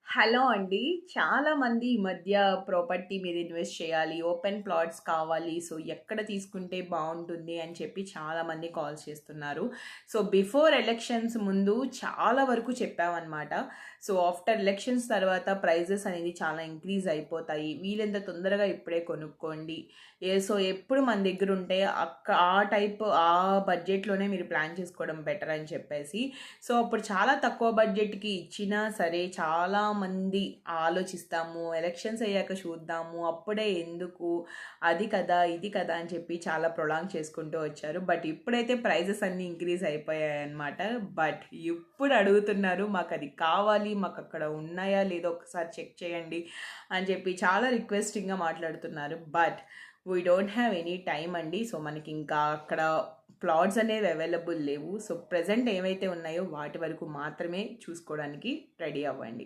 Hello అండి. చాలామంది ఈ మధ్య ప్రాపర్టీ మీద ఇన్వెస్ట్ చేయాలి, ఓపెన్ ప్లాట్స్ కావాలి. సో, ఎక్కడ తీసుకుంటే బావుంటుంది అని చెప్పి చాలామంది కాల్స్ చేస్తున్నారు. సో, బిఫోర్ ఎలక్షన్స్ ముందు చాలా వరకు చెప్పామన్నమాట. సో, ఆఫ్టర్ ఎలక్షన్స్ తర్వాత ప్రైజెస్ అనేది చాలా ఇంక్రీజ్ అయిపోతాయి. వీలెంత తొందరగా ఇప్పుడే కొనుక్కోండి. సో, ఎప్పుడు మన దగ్గర ఉంటే ఆ టైప్ ఆ బడ్జెట్‌లోనే మీరు ప్లాన్ చేసుకోవడం బెటర్ అని చెప్పేసి. సో, అప్పుడు చాలా తక్కువ బడ్జెట్‌కి ఇచ్చినా సరే చాలామంది ఆలోచిస్తాము. ఎలక్షన్స్ అయ్యాక చూద్దాము. అప్పుడే ఎందుకు? అది కదా! ఇది కదా! అని చెప్పి చాలా ప్రొలాంగ్ చేసుకుంటూ వచ్చారు. బట్ ఇప్పుడైతే ప్రైజెస్ అన్నీ ఇంక్రీజ్ అయిపోయాయన్నమాట. బట్ ఇప్పుడు అడుగుతున్నారు మాకది కావాలి. మాకక్కడ ఉన్నాయా? లేదో ఒకసారి చెక్ చేయండి అని చెప్పి చాలా రిక్వెస్టింగ్‌గా మాట్లాడుతున్నారు. But we don't have any time అండి. సో, మనకి ఇంకా అక్కడ ప్లాట్స్ అనేవి అవైలబుల్ లేవు. సో, ప్రెజెంట్ ఏవైతే ఉన్నాయో వాటి వరకు మాత్రమే చూసుకోవడానికి రెడీ అవ్వండి.